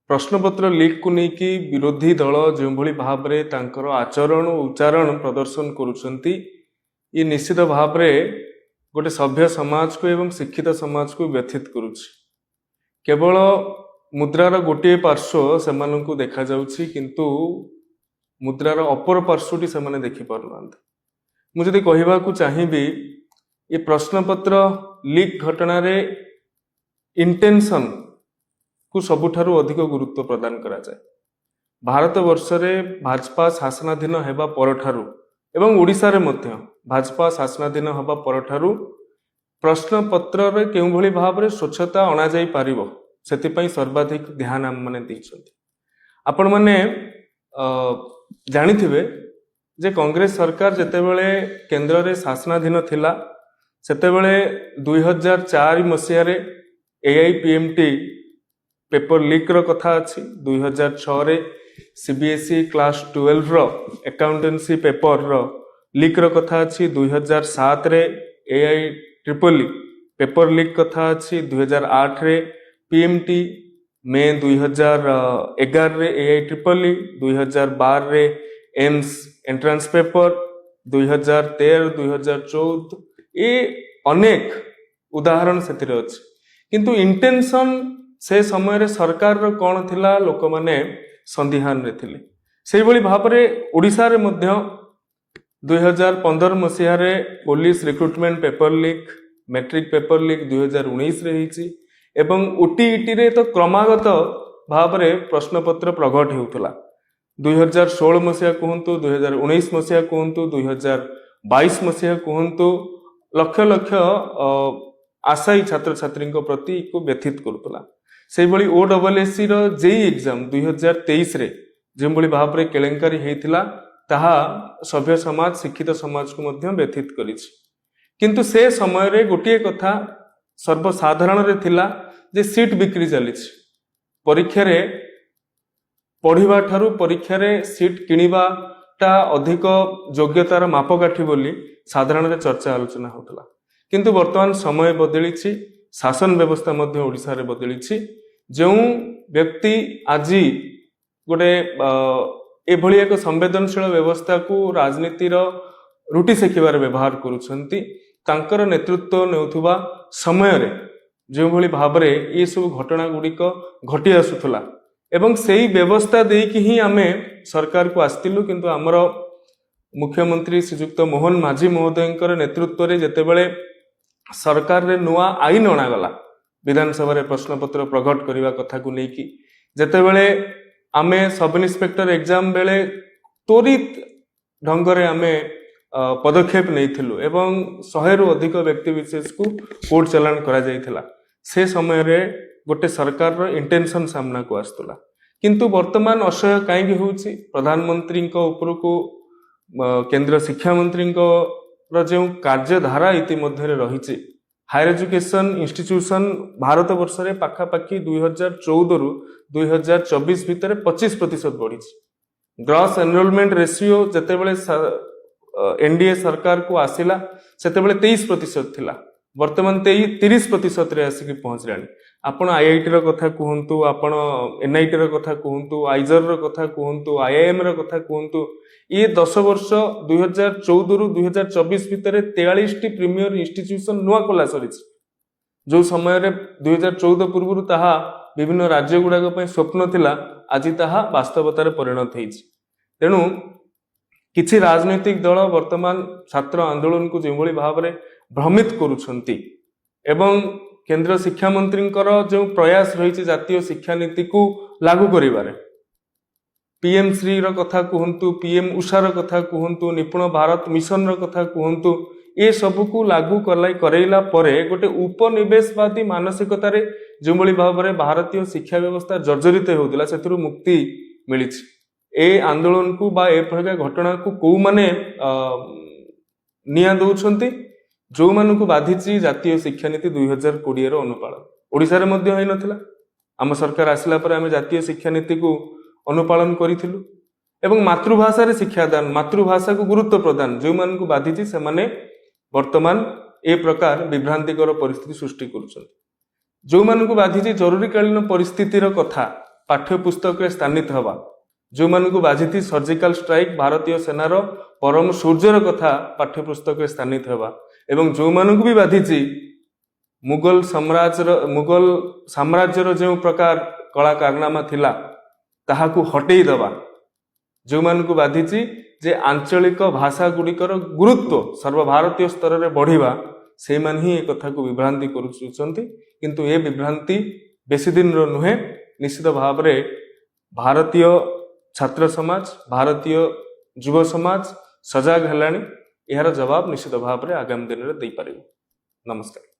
प्रश्नपत्र लीक को लेकिन विरोधी दल जो भाव में तांकर आचरण और उच्चारण प्रदर्शन करुछंती ये निश्चित भाव में गोटे सभ्य समाज को एवं शिक्षित समाज को व्यथित करुछि। केवल मुद्रार गोटे पार्श्व से देखा जाउछि किंतु मुद्रार अपर पार्श्वटी से देखि पारुनांत। मुझे कहवा को चाहिए ये प्रश्नपत्र लीक घटना रे इंटेंशन को सबुठारु अधिक गुरुत्व प्रदान करा जाए। भारत वर्ष रे भाजपा शासनाधीन हेबा परठारु एवं ओडिशा रे मध्य भाजपा शासनाधीन हेबा परठारु प्रश्नपत्र रे केउ भली भाव रे स्वच्छता अणा जाई पारिबो सेतिपई सर्वाधिक ध्यान आम माने दैछंती। आपण माने जानिथिबे जे कांग्रेस सरकार जेतेबेले केंद्र रे शासनाधीन थिला सेतेबेले 2004 मसिया रे एआईपीएमटी पेपर लीक रो कथा अछि। 2006 रे सीबीएसई क्लास 12 रो अकाउंटेंसी पेपर रो लीक रो कथा अछि। 2007 रे एआई ट्रिपल पेपर लीक कथा अछि। 2008 रे पीएमटी मे 2011 रे एआई ट्रिपल 2012 रे एम्स एंट्रांस पेपर 2013 2014 ये अनेक उदाहरण सेतिरे अछि। किंतु इंटेंशन से समय रे सरकार रो कोन थिला लोक माने संदिहान रे थिले। सेहि भली भाव रे ओडिसा रे मध्य 2015 मसिया रे police recruitment paper leak matric paper leak 2019 रे हिची एवं ओटीईटी रे तो क्रमागत भाव रे प्रश्नपत्र प्रकट हेउतला। 2016 मसिया कहंतु 2019 मसिया कहंतु 2022 मसिया कहंतु लक्ष लक्ष आशायी छात्र छात्री प्रति को व्यथित करुला। से भली ओडब्ल्यूएससी रो जेई एग्जाम 2023 रे जो भली भाव रे केलेंकारी हेतिला ताहा सभ्य समाज शिक्षित समाज को मध्य व्यथित करिछि। किंतु से समय रे गोटिए कथा सर्वसाधारण रे थिला जे सीट बिक्री चलिछि। परीक्षा रे पढ़िबा ठारू परीक्षा रे सीट किनिबाटा अधिक योग्यतार मापकाठी बोली साधारण रे चर्चा आलोचना होतला। किंतु वर्तमान समय बदलिछि, शासन व्यवस्था मध्य ओडिसा रे बदलिछि। जो व्यक्ति आज गोटे एभली एक संवेदनशील व्यवस्था को राजनीतिर रुटी सेकिबार व्यवहार करुछंती तांकर नेतृत्व नेउथुबा समय रे जो भली भाव रे ये सब घटना गुड़िक घटी आसुथला एवं सेही व्यवस्था देकी ही आमे सरकार को आस्तिलु। किंतु आमर मुख्यमंत्री श्रीजुक्त मोहन माझी महोदय नेतृत्व रे जेतेबेले सरकार रे नुआ आईन अणागला विधानसभा रे प्रश्नपत्र प्रकट करने कथा को लेकी जेतेबेले आमे सब इन्स्पेक्टर एग्जाम बेले त्वरित ढंगरे आमे पदक्षेप नैथिलु एवं 100 रु अधिक व्यक्ति विशेष को कोर्ट चलाण करा जायथिला। से समय रे गोटे सरकार रो इंटेंशन सामना को आस्तला। किंतु वर्तमान असह्य काहेकि होउछि प्रधानमंत्री ऊपर को केंद्र शिक्षा मंत्री जो कार्यधारा इतिमध्य रही हायर एजुकेशन इंस्टीट्यूशन भारत वर्ष रे पाखापाखि 2014 रु 2024 भितर 25% बढ़ी। ग्रॉस एनरोलमेंट रेशियो जेतेबेले एनडीए सरकार को आसिला सेतेबेले 23% थिला, वर्तमान 30% रे आसिक पहुंचलानी। आपण आईआईटी रो कथा कहंतु, आपण एनआईटी रो कथा कहंतु, आइजर रो कथा कहंतु, आईआईएम रो कथा कहंतु, ये 10 वर्ष 2014 रु 2024 भितर 43 टी प्रीमियर इंस्टीट्यूशन नुआ खोला सरिछि। जो समय रे 2014 पूर्व ताहा विभिन्न राज्य गुड़ाक पई स्वप्न थिला, आज ताहा वास्तवतार परिणत होइछि। तेणु किछि राजनैतिक दल वर्तमान छात्र आंदोलन को जो भाव में भ्रमित करुछंती एवं केंद्र शिक्षा मंत्री जो प्रयास रही जातीय शिक्षा नीति को लागू करिबारे पीएम श्री रो कथा कहंतु, पीएम उषा रो कथा कहंतु, निपुण भारत मिशन रो कथा कहंतु, ये सब को लागू करैला परे गोटे उपनिवेशवादी मानसिकता रे जो भाव में भारतीय शिक्षा व्यवस्था जर्जरित होउतिला सेथुरु मुक्ति मिलिछि। ए आंदोलन को बा ए प्रकार घटना को कौ माने निया दउछंती जो मानकु बाधिछि जातीय शिक्षा नीति 2020 रो अनुपालन ओडिसा रे मध्य होई नथिला। आम सरकार आसिला पर आमे जातीय शिक्षा नीति को अनुपालन करिथिलु एवं मातृभाषा रे शिक्षादान मातृभाषा को गुरुत्व प्रदान जो मानकु बाधिछि से माने वर्तमान ए प्रकार विभ्रांतिकर परिस्थिति सृष्टि करुछंती। जो मानकु बाधिछि जरूरीकालीन परिस्थितिर कथा पाठ्यपुस्तक स्थानित हवा जो मानकु बाधिथि सर्जिकल स्ट्राइक भारतीय सेनार परम सूर्यर कथा पाठ्यपुस्तक स्थानित हवा एवं जो मानकु भी बाधिछि मुगल साम्राज्यर जो प्रकार कला कारनामा थिला ताहाकु हटेई दबा जो मानकु बाधिछि जे आंचलिक भाषा गुड़िकर गुरुत्व सर्वभारतीय स्तर में बढ़िबा से मान ही कथा को विभ्रांति करुचंती किंतु ए विभ्रांति बेसी दिन रो नुहे निश्चित भाव में भारतीय छात्र समाज भारतीय युव समाज सजग हेलानी यार जवाब निश्चित भाव में आगामी दिन में दे पारिबो। नमस्कार।